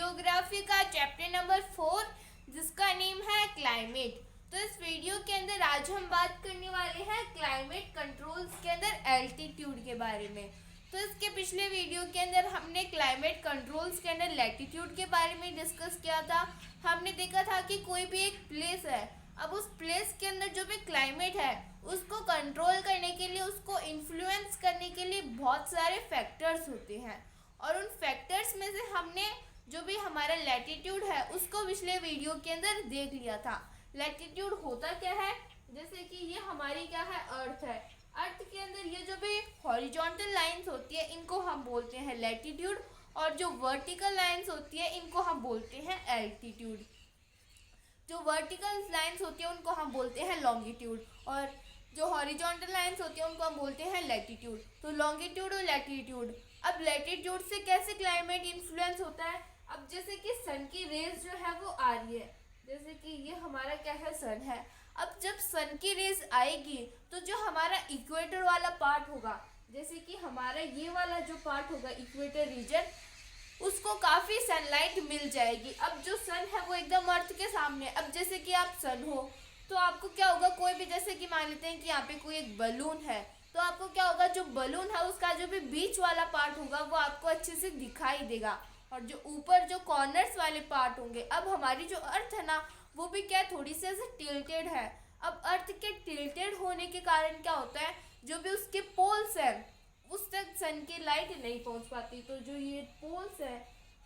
Geography का chapter number 4 जिसका name है क्लाइमेट। तो इस वीडियो के अंदर आज हम बात करने वाले हैं क्लाइमेट कंट्रोल्स के अंदर एल्टीट्यूड के बारे में। तो इसके पिछले वीडियो के अंदर हमने क्लाइमेट कंट्रोल्स के अंदर लैटिट्यूड के बारे में डिस्कस किया था। हमने देखा था कि कोई भी एक प्लेस है, अब उस प्लेस के अंदर जो भी क्लाइमेट है उसको कंट्रोल करने के लिए, उसको इन्फ्लुएंस करने के लिए बहुत सारे फैक्टर्स होते हैं और उन फैक्टर्स में से हमने जो भी हमारा लैटिट्यूड है उसको पिछले वीडियो के अंदर देख लिया था। लैटिट्यूड होता क्या है, जैसे कि ये हमारी क्या है, अर्थ है। अर्थ के अंदर ये जो भी हॉरिजॉन्टल लाइंस होती है इनको हम बोलते हैं लैटिट्यूड, और जो वर्टिकल लाइंस होती है इनको हम बोलते हैं एल्टीट्यूड। जो वर्टिकल लाइंस होती है उनको हम बोलते हैं लॉन्गिट्यूड, और जो हॉरिजॉन्टल लाइंस होती है उनको हम बोलते हैं लैटिट्यूड। तो लॉन्गिट्यूड और लैटिट्यूड। अब लैटिट्यूड से कैसे क्लाइमेट इन्फ्लुएंस होता है, अब जैसे कि सन की रेज जो है वो आ रही है, जैसे कि ये हमारा क्या है, सन है। अब जब सन की रेज आएगी तो जो हमारा इक्वेटर वाला पार्ट होगा, जैसे कि हमारा ये वाला जो पार्ट होगा इक्वेटर रीजन, उसको काफ़ी सनलाइट मिल जाएगी। अब जो सन है वो एकदम अर्थ के सामने। अब जैसे कि आप सन हो तो आपको क्या होगा, कोई भी, जैसे कि मान लेते हैं कि यहाँ पे कोई एक बलून है, तो आपको क्या होगा, जो बलून है उसका जो भी बीच वाला पार्ट होगा वो आपको अच्छे से दिखाई देगा, और जो ऊपर जो कॉर्नर्स वाले पार्ट होंगे, अब हमारी जो अर्थ है ना वो भी क्या, थोड़ी सी ऐसे टिल्टेड है। अब अर्थ के टिल्टेड होने के कारण क्या होता है, जो भी उसके पोल्स हैं उस तक सन की लाइट नहीं पहुंच पाती। तो जो ये पोल्स है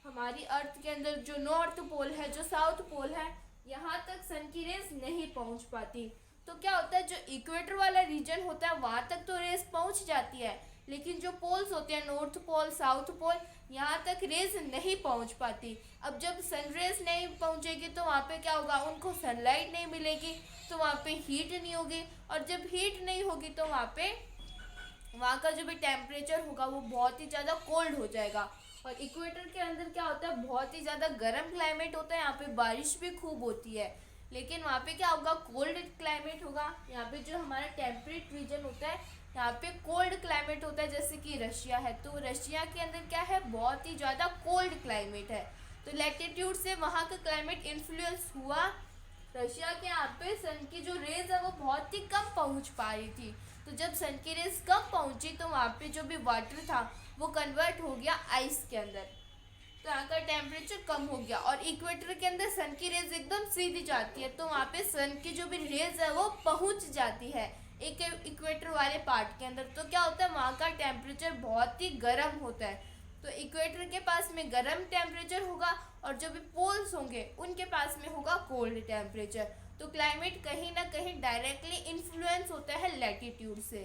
हमारी अर्थ के अंदर, जो नॉर्थ पोल है, जो साउथ पोल है, यहाँ तक सन की रेज नहीं पहुंच पाती। तो क्या होता है, जो इक्वेटर वाला रीजन होता है वहाँ तक तो रेज पहुंच जाती है, लेकिन जो पोल्स होते हैं नॉर्थ पोल, साउथ पोल, यहाँ तक रेज नहीं पहुंच पाती। अब जब सन रेज नहीं पहुंचेगी तो वहाँ पे क्या होगा, उनको सनलाइट नहीं मिलेगी, तो वहाँ पे हीट नहीं होगी, और जब हीट नहीं होगी तो वहाँ का जो भी टेम्परेचर होगा वो बहुत ही ज़्यादा कोल्ड हो जाएगा। और इक्वेटर के अंदर क्या होता है, बहुत ही ज़्यादा गर्म क्लाइमेट होता है, यहाँ पे बारिश भी खूब होती है, लेकिन वहाँ पे क्या होगा, कोल्ड क्लाइमेट होगा। यहाँ पे जो हमारा टेम्परेट रीजन होता है यहाँ पे कोल्ड क्लाइमेट होता है, जैसे कि रशिया है, तो रशिया के अंदर क्या है, बहुत ही ज़्यादा कोल्ड क्लाइमेट है। तो लैटिट्यूड से वहाँ का क्लाइमेट इन्फ्लुएंस हुआ। रशिया के यहाँ पे सन की जो रेज है वो बहुत ही कम पहुँच पा रही थी, तो जब सन की रेज कम पहुँची तो वहाँ पे जो भी वाटर था वो कन्वर्ट हो गया आइस के अंदर, तो यहाँ का टेम्परेचर कम हो गया। और इक्वेटर के अंदर सन की रेज एकदम सीधी जाती है, तो वहाँ पे सन की जो भी रेज है वो पहुँच जाती है एक इक्वेटर वाले पार्ट के अंदर। तो क्या होता है, वहाँ का टेम्परेचर बहुत ही गर्म होता है, तो इक्वेटर के पास में गर्म टेम्परेचर होगा, और जो भी पोल्स होंगे उनके पास में होगा कोल्ड टेम्परेचर। तो क्लाइमेट कहीं ना कहीं डायरेक्टली इन्फ्लुएंस होता है लैटिट्यूड से।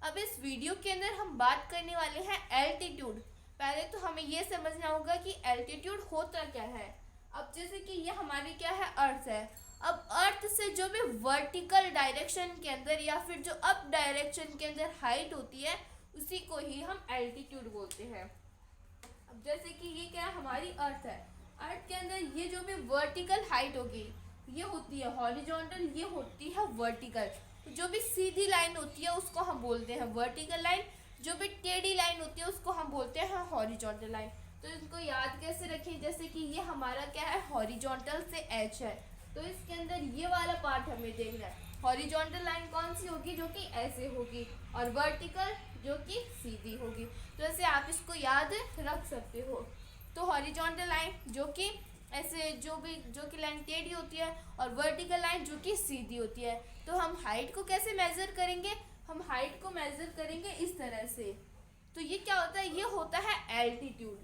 अब इस वीडियो के अंदर हम बात करने वाले हैं एल्टीट्यूड। पहले तो हमें ये समझना होगा कि एल्टीट्यूड होता क्या है। अब जैसे कि ये हमारी क्या है, अर्थ है। अब अर्थ से जो भी वर्टिकल डायरेक्शन के अंदर या फिर जो अप डायरेक्शन के अंदर हाइट होती है उसी को ही हम एल्टीट्यूड बोलते हैं। अब जैसे कि ये क्या है, हमारी अर्थ है, अर्थ के अंदर ये जो भी वर्टिकल हाइट होगी ये होती है हॉरिजॉन्टल, ये होती है वर्टिकल। तो जो भी सीधी लाइन होती है उसको हम बोलते हैं वर्टिकल लाइन, जो भी टेढ़ी लाइन होती है उसको हम बोलते हैं हॉरिजॉन्टल लाइन। तो इनको याद कैसे रखें, जैसे कि ये हमारा क्या है, हॉरिजॉन्टल से एच है, तो इसके अंदर ये वाला पार्ट हमें देखना है। हॉरिजॉन्टल लाइन कौन सी होगी, जो कि ऐसे होगी, और वर्टिकल जो कि सीधी होगी। तो ऐसे आप इसको याद रख सकते हो। तो हॉरिजॉन्टल लाइन जो कि ऐसे, जो कि लाइन टेढ़ी होती है, और वर्टिकल लाइन जो कि सीधी होती है। तो हम हाइट को कैसे मेज़र करेंगे, हम हाइट को मेज़र करेंगे इस तरह से। तो ये क्या होता है, ये होता है एल्टीट्यूड।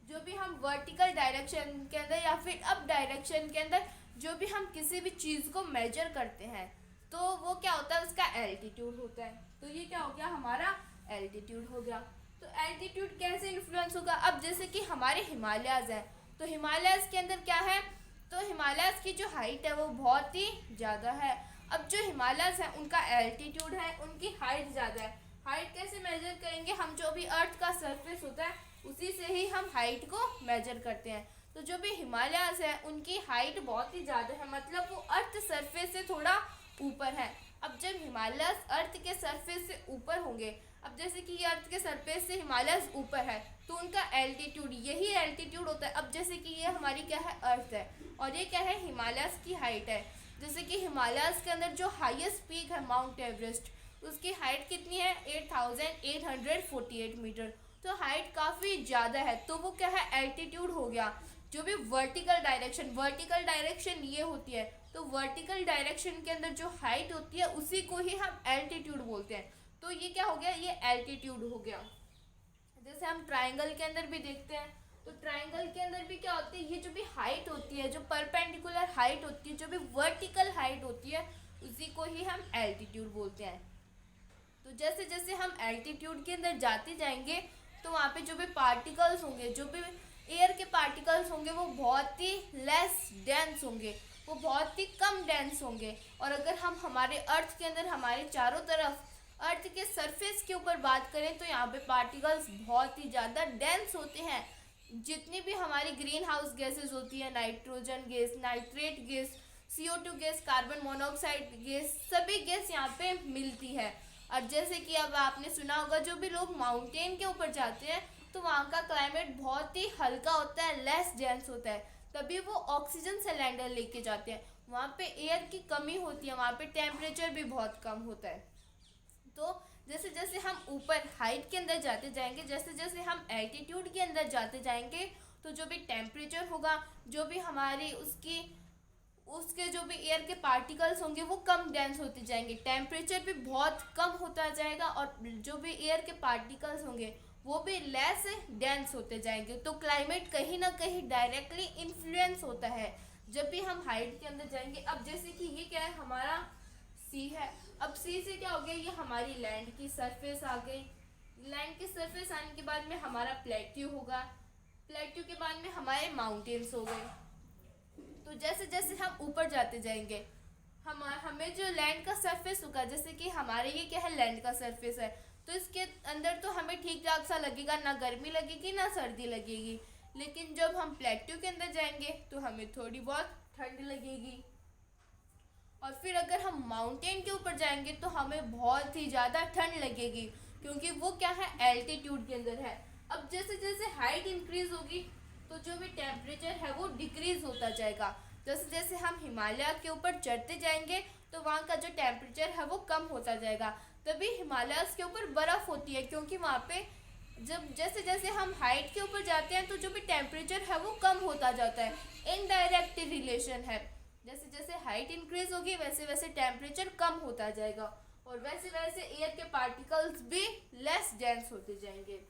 जो भी हम वर्टिकल डायरेक्शन के अंदर या फिर अप डायरेक्शन के अंदर जो भी हम किसी भी चीज़ को मेजर करते हैं तो वो क्या होता है, उसका एल्टीट्यूड होता है। तो ये क्या हो गया, हमारा एल्टीट्यूड हो गया। तो एल्टीट्यूड कैसे इन्फ्लुएंस होगा, अब जैसे कि हमारे हिमालयाज़ हैं, तो हिमालयाज़ के अंदर क्या है, तो हिमालयाज़ की जो हाइट है वो बहुत ही ज़्यादा है। अब जो हिमालयाज़ हैं उनका एल्टीट्यूड है, उनकी हाइट ज़्यादा है। हाइट कैसे मेजर करेंगे, हम जो भी अर्थ का सरफेस होता है उसी से ही हम हाइट को मेजर करते हैं। तो जो भी हिमालयाज़ है उनकी हाइट बहुत ही ज़्यादा है, मतलब वो अर्थ सरफेस से थोड़ा ऊपर है। अब जब हिमालयस अर्थ के सरफेस से ऊपर होंगे, अब जैसे कि ये अर्थ के सरफेस से हिमालयस ऊपर है तो उनका एल्टीट्यूड, यही एल्टीट्यूड होता है। अब जैसे कि ये हमारी क्या है, अर्थ है, और ये क्या है, हिमालयस की हाइट है। जैसे कि हिमालयस के अंदर जो हाईएस्ट पीक है माउंट एवरेस्ट, उसकी हाइट कितनी है, 8848 मीटर। तो हाइट काफ़ी ज़्यादा है, तो वो क्या है, एल्टीट्यूड हो गया। जो भी वर्टिकल डायरेक्शन ये होती है, तो वर्टिकल डायरेक्शन के अंदर जो हाइट होती है उसी को ही हम एल्टीट्यूड बोलते हैं। तो ये क्या हो गया, ये एल्टीट्यूड हो गया। जैसे हम ट्राइंगल के अंदर भी देखते हैं, तो ट्राइंगल के अंदर भी क्या होती है, ये जो भी हाइट होती है, जो परपेंडिकुलर हाइट होती है, जो भी वर्टिकल हाइट होती है, उसी को ही हम एल्टीट्यूड बोलते हैं। तो जैसे जैसे हम एल्टीट्यूड के अंदर जाते जाएंगे तो वहाँ पे जो भी पार्टिकल्स होंगे, जो भी एयर के पार्टिकल्स होंगे, वो बहुत ही लेस डेंस होंगे, वो बहुत ही कम डेंस होंगे। और अगर हम हमारे अर्थ के अंदर हमारे चारों तरफ अर्थ के सरफेस के ऊपर बात करें तो यहाँ पे पार्टिकल्स बहुत ही ज़्यादा डेंस होते हैं। जितनी भी हमारी ग्रीन हाउस गैसेज होती है, nitrogen gas, nitrate gas, CO2 gas, carbon monoxide gas, सभी गैस यहाँ पे मिलती है। और जैसे कि अब आपने सुना होगा, जो भी लोग माउंटेन के ऊपर जाते हैं तो वहाँ का क्लाइमेट बहुत ही हल्का होता है, लेस डेंस होता है, तभी वो ऑक्सीजन सिलेंडर लेके जाते हैं। वहाँ पे एयर की कमी होती है, वहाँ पे टेम्परेचर भी बहुत कम होता है। तो जैसे जैसे हम ऊपर हाइट के अंदर जाते जाएंगे, जैसे जैसे हम एल्टीट्यूड के अंदर जाते जाएंगे, तो जो भी टेम्परेचर होगा, जो भी हमारी उसके जो भी एयर के पार्टिकल्स होंगे वो कम डेंस होते जाएंगे, टेम्परेचर भी बहुत कम होता जाएगा, और जो भी एयर के पार्टिकल्स होंगे वो भी लेस डेंस होते जाएंगे। तो क्लाइमेट कहीं ना कहीं डायरेक्टली इन्फ्लुएंस होता है जब भी हम हाइट के अंदर जाएंगे। अब जैसे कि ये क्या है, हमारा सी है। अब सी से क्या हो गया, ये हमारी लैंड की सरफेस आ गई। लैंड की सरफेस आने के बाद में हमारा प्लेट्यू होगा, प्लेट्यू के बाद में हमारे माउंटेन्स हो गए। तो जैसे जैसे हम ऊपर जाते जाएंगे, हमें जो लैंड का सरफेस होगा, जैसे कि हमारे ये क्या है, लैंड का सरफेस है, तो इसके अंदर तो हमें ठीक ठाक सा लगेगा, ना गर्मी लगेगी ना सर्दी लगेगी। लेकिन जब हम प्लेट्यू के अंदर जाएंगे तो हमें थोड़ी बहुत ठंड लगेगी। और फिर अगर हम माउंटेन के ऊपर जाएंगे तो हमें बहुत ही ज़्यादा ठंड लगेगी, क्योंकि वो क्या है, एल्टीट्यूड के अंदर है। अब जैसे जैसे हाइट इंक्रीज होगी तो जो भी टेम्परेचर है वो डिक्रीज होता जाएगा। जैसे जैसे हम हिमालय के ऊपर चढ़ते जाएंगे तो वहाँ का जो टेम्परेचर है वो कम होता जाएगा। तभी हिमालय के ऊपर बर्फ़ होती है, क्योंकि वहाँ पे जब जैसे जैसे हम हाइट के ऊपर जाते हैं तो जो भी टेम्परेचर है वो कम होता जाता है, इनडायरेक्ट रिलेशन है। जैसे जैसे हाइट इंक्रीज होगी वैसे वैसे टेम्परेचर कम होता जाएगा, और वैसे वैसे एयर के पार्टिकल्स भी लेस डेंस होते जाएंगे।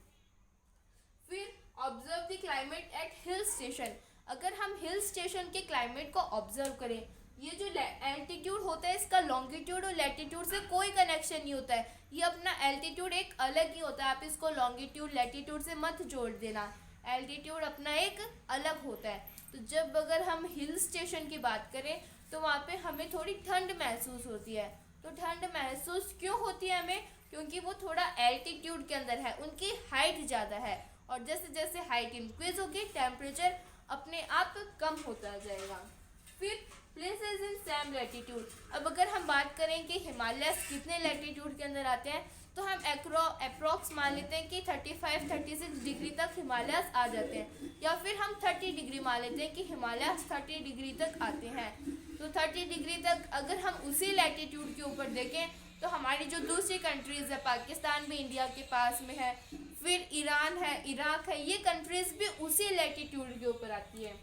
फिर observe the climate at hill station. अगर हम हिल स्टेशन के क्लाइमेट को ऑब्जर्व करें, ये जो एल्टीट्यूड होता है इसका लॉन्गिट्यूड और लैटिट्यूड से कोई कनेक्शन नहीं होता है, ये अपना एल्टीट्यूड एक अलग ही होता है। आप इसको लॉन्गिट्यूड लैटिट्यूड से मत जोड़ देना, एल्टीट्यूड अपना एक अलग होता है। तो जब अगर हम हिल स्टेशन की बात करें तो वहाँ पे हमें थोड़ी ठंड महसूस होती है। तो ठंड महसूस क्यों होती है हमें, क्योंकि वो थोड़ा एल्टीट्यूड के अंदर है, उनकी हाइट ज़्यादा है, और जैसे जैसे हाइट इंक्रीज होगी टेम्परेचर अपने आप कम होता जाएगा। फिर प्लेसेस इन सेम लैटिट्यूड। अब अगर हम बात करें कि हिमालय कितने लैटिट्यूड के अंदर आते हैं, तो हम अप्रॉक्स मान लेते हैं कि 35-36 डिग्री तक हिमालय आ जाते हैं, या फिर हम 30 डिग्री मान लेते हैं कि हिमालय 30 डिग्री तक आते हैं। तो 30 डिग्री तक अगर हम उसी लैटिट्यूड के ऊपर देखें तो हमारी जो दूसरी कंट्रीज़ है, पाकिस्तान भी इंडिया के पास में है, फिर ईरान है, इराक है, ये कंट्रीज़ भी उसी लैटिट्यूड के ऊपर आती है।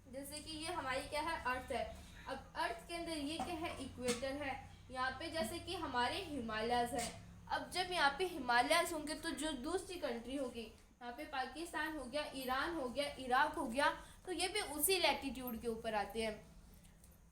जैसे कि ये हमारी क्या है, अर्थ है। अब अर्थ के अंदर ये क्या है, इक्वेटर है, यहाँ पे जैसे कि हमारे हिमालयस है। अब जब यहाँ पे हिमालयस होंगे तो जो दूसरी कंट्री होगी, यहाँ पे पाकिस्तान हो गया, ईरान हो गया, इराक हो गया, तो ये भी उसी लैटिट्यूड के ऊपर आते हैं।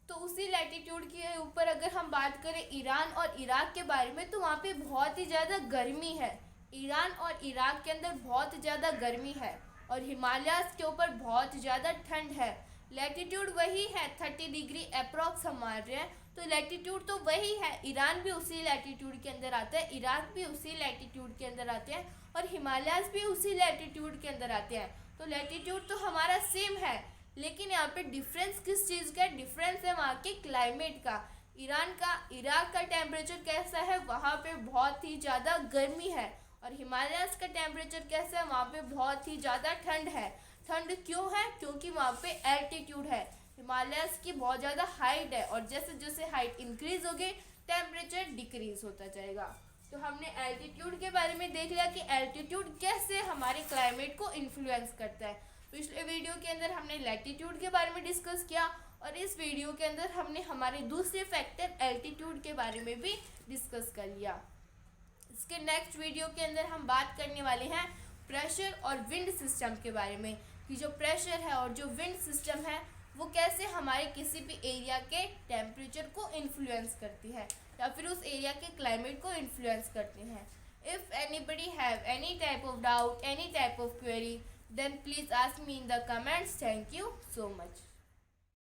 तो उसी लैटिट्यूड के ऊपर अगर हम बात करें ईरान और इराक के बारे में, तो वहाँ पे बहुत ही ज़्यादा गर्मी है। ईरान और इराक के अंदर बहुत ज़्यादा गर्मी है, और हिमालयस के ऊपर बहुत ज़्यादा ठंड है। लैटिट्यूड वही है, 30 डिग्री अप्रॉक्स हम मान रहे हैं, तो लैटिट्यूड तो वही है। ईरान भी उसी लैटिट्यूड के अंदर आता है, इराक भी उसी लैटिट्यूड के अंदर आते हैं, और हिमालयस भी उसी लैटिट्यूड के अंदर आते हैं। तो लैटिट्यूड तो हमारा सेम है, लेकिन यहाँ पे डिफरेंस किस चीज़ का है, डिफरेंस है वहाँ के क्लाइमेट का। इराक का टेम्परेचर कैसा है, वहाँ पे बहुत ही ज़्यादा गर्मी है। और हिमालयस का टेम्परेचर कैसा है, वहाँ पे बहुत ही ज़्यादा ठंड है। ठंड क्यों है, क्योंकि वहाँ पे एल्टीट्यूड है, हिमालयस की बहुत ज़्यादा हाइट है, और जैसे जैसे हाइट इंक्रीज होगी टेम्परेचर डिक्रीज होता जाएगा। तो हमने एल्टीट्यूड के बारे में देख लिया कि एल्टीट्यूड कैसे हमारे क्लाइमेट को इन्फ्लुएंस करता है। पिछले वीडियो के अंदर हमने लैटिट्यूड के बारे में डिस्कस किया, और इस वीडियो के अंदर हमने हमारे दूसरे फैक्टर एल्टीट्यूड के बारे में भी डिस्कस कर लिया। इसके नेक्स्ट वीडियो के अंदर हम बात करने वाले हैं प्रेशर और विंड सिस्टम के बारे में, कि जो प्रेशर है और जो विंड सिस्टम है वो कैसे हमारे किसी भी एरिया के टेम्परेचर को इन्फ्लुएंस करती है, या फिर उस एरिया के क्लाइमेट को इन्फ्लुएंस करते हैं। If anybody have any type of doubt, any type of query, then please ask me in the comments. Thank you so much.